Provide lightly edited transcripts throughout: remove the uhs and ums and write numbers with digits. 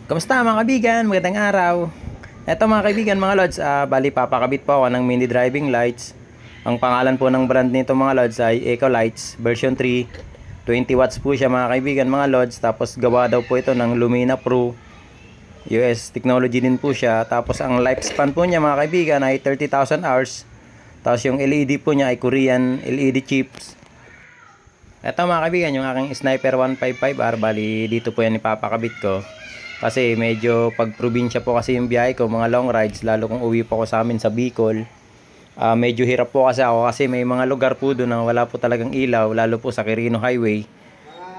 Kamusta mga kaibigan? Magandang araw. Eto mga kaibigan, mga lods, bali papakabit po ako ng mini driving lights. Ang pangalan po ng brand nito mga lods ay Eco Lights version 3. 20 watts po siya mga kaibigan, mga lods. Tapos gawa daw po ito ng Lumina Pro. US technology din po siya. Tapos ang lifespan po niya mga kaibigan ay 30,000 hours. Tapos yung LED po niya ay Korean LED chips. Eto mga kaibigan, yung aking Sniper 155R, bali dito po yan ipapakabit ko. Kasi medyo pag probinsya po kasi yung biyahe ko, mga long rides, lalo kung uwi po ako sa amin sa Bicol. Medyo hirap po kasi ako kasi may mga lugar po doon na wala po talagang ilaw, lalo po sa Quirino Highway.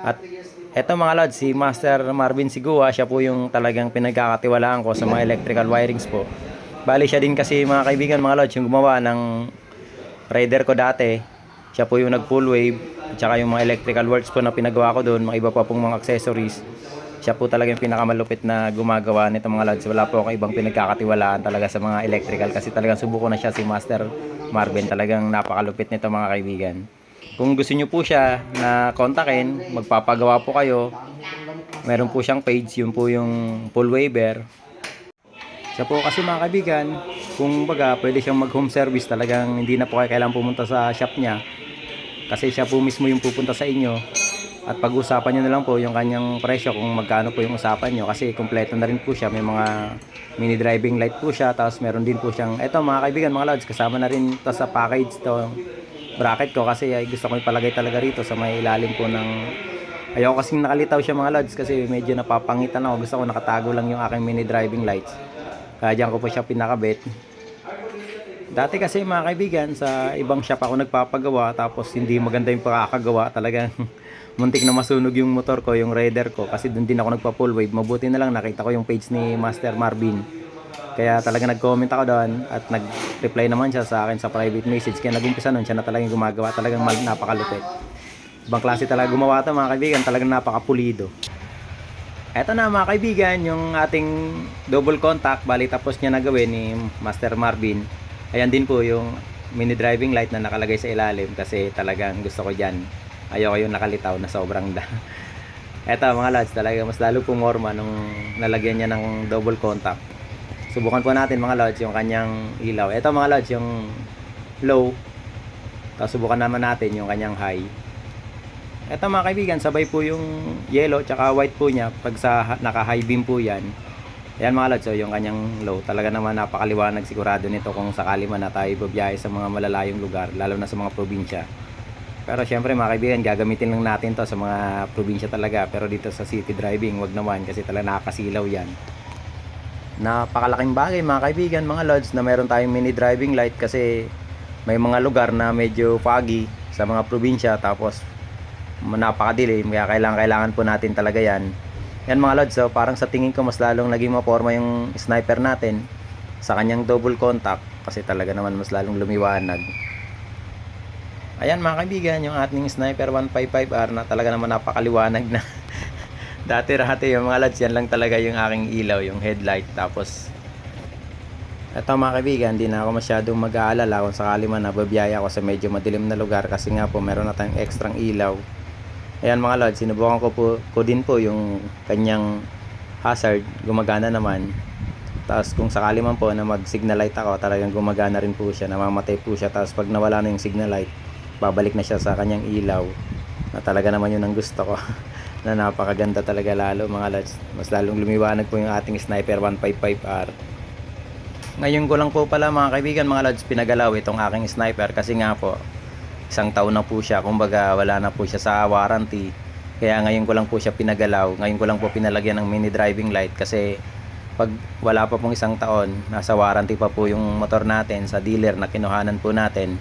At eto mga lods, si Master Marvin Sigua, siya po yung talagang pinagkakatiwalaan ko sa mga electrical wirings po. Bali siya din kasi mga kaibigan, mga lods, yung gumawa ng rider ko dati. Siya po yung nag full wave, at saka yung mga electrical works po na pinagawa ko doon, mga iba pa pong mga accessories. Siya po talaga yung pinakamalupit na gumagawa nito mga lods. Wala po akong ibang pinagkakatiwalaan talaga sa mga electrical kasi talagang subuko na siya si Master Marvin. Talagang napakalupit nito mga kaibigan. Kung gusto nyo po siya na kontakin, magpapagawa po kayo. Meron po siyang page, yun po yung full waiver. Siya po kasi mga kaibigan, kung baga pwede siyang mag home service, talagang hindi na po kayo kailangan pumunta sa shop niya. Kasi siya po mismo yung pupunta sa inyo. At pag-usapan nyo na lang po yung kanyang presyo kung magkano po yung usapan nyo. Kasi kompleto na rin po siya. May mga mini driving light po siya. Tapos meron din po siyang, eto mga kaibigan, mga lods, kasama na rin to sa package to bracket ko. Kasi ay, gusto ko ipalagay talaga rito sa may ilalim po ng, ayoko kasing nakalitaw siya mga lods. Kasi medyo napapangitan ako. Gusto ko nakatago lang yung aking mini driving lights. Kaya dyan ko po siya pinakabit. Dati kasi mga kaibigan, sa ibang shop ako nagpapagawa. Tapos hindi maganda yung pakakagawa. Talagang muntik na masunog yung motor ko, yung rider ko, kasi doon din ako nagpa full wave. Mabuti na lang nakita ko yung page ni Master Marvin, kaya talaga nag-comment ako doon at nag-reply naman siya sa akin sa private message. Kaya nag-umpisa nun siya na talagang gumagawa. Talagang napakalupit, ibang klase talaga gumawa ito mga kaibigan. Talagang napakapulido. Eto na mga kaibigan, yung ating double contact, bali tapos niya nagawin ni Master Marvin. Ayan din po yung mini driving light na nakalagay sa ilalim, kasi talagang gusto ko dyan. Ayoko yung nakalitaw na sobrang Eto mga lods, talaga mas lalo pumorma nung nalagyan niya ng double contact. Subukan po natin mga lods yung kanyang ilaw. Eto mga lods yung low. Tapos subukan naman natin yung kanyang high. Eto mga kaibigan, sabay po yung yellow tsaka white po niya pag sa naka high beam po yan. Ayan mga lods, so yung kanyang low. Talaga naman napakaliwanag sigurado nito kung sakali man na tayo babiyahe sa mga malalayong lugar, lalo na sa mga probinsya. Pero syempre mga kaibigan, gagamitin lang natin to sa mga probinsya talaga. Pero dito sa city driving, wag naman, kasi talaga nakakasilaw yan. Napakalaking bagay mga kaibigan, mga lods, na meron tayong mini driving light. Kasi may mga lugar na medyo foggy sa mga probinsya, tapos napakadilim, kaya kailangan po natin talaga yan. Yan mga lods, so parang sa tingin ko mas lalong naging maporma yung sniper natin sa kanyang double contact, kasi talaga naman mas lalong lumiwanag. Ayan mga kaibigan, yung ating Sniper 155R na talaga naman napakaliwanag na. Dati yung mga lods, yan lang talaga yung aking ilaw, yung headlight. Tapos eto mga kaibigan, hindi na ako masyadong mag-aalala kung sakali man nababiyaya ako sa medyo madilim na lugar, kasi nga po meron na tayong ekstrang ilaw. Ayan mga lods, sinubukan ko din po yung kanyang hazard, gumagana naman. Tapos kung sakali man po na mag signal light ako, talagang gumagana rin po siya, namamatay po siya. Tapos pag nawala na yung signal light, babalik na siya sa kanyang ilaw, na talaga naman yun ang gusto ko. Na napakaganda talaga lalo mga lods. Mas lalong lumiwanag po yung ating Sniper 155R. Ngayon ko lang po pala mga kaibigan, mga lods, pinagalaw itong aking sniper, kasi nga po isang taon na po siya, kumbaga wala na po siya sa warranty. Kaya ngayon ko lang po siya pinagalaw, ngayon ko lang po pinalagyan ng mini driving light. Kasi pag wala pa pong isang taon, nasa warranty pa po yung motor natin sa dealer na kinuhanan po natin.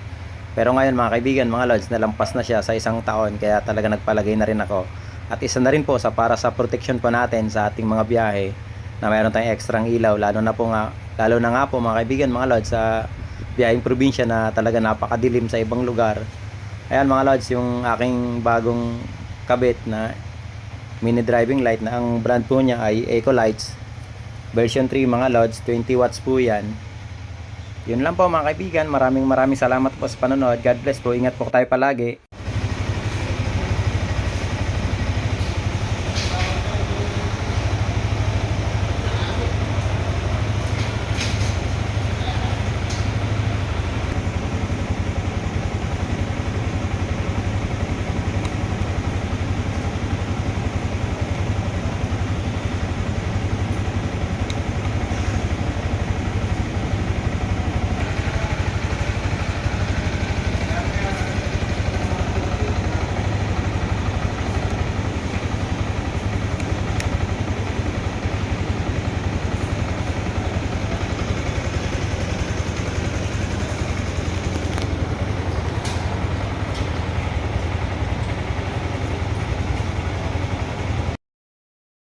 Pero ngayon mga kaibigan, mga lods, nalampas na siya sa isang taon, kaya talaga nagpalagay na rin ako. At isa na rin po sa para sa protection po natin sa ating mga biyahe, na mayroon tayong ekstrang ilaw, lalo na nga po mga kaibigan, mga lods, sa biyaheng probinsya na talaga napakadilim sa ibang lugar. Ayan mga lods, yung aking bagong kabit na mini driving light, na ang brand po niya ay Eco Lights version 3 mga lods, 20 watts po yan. Yun lang po mga kaibigan, maraming salamat po sa panonood. God bless po, ingat po tayo palagi.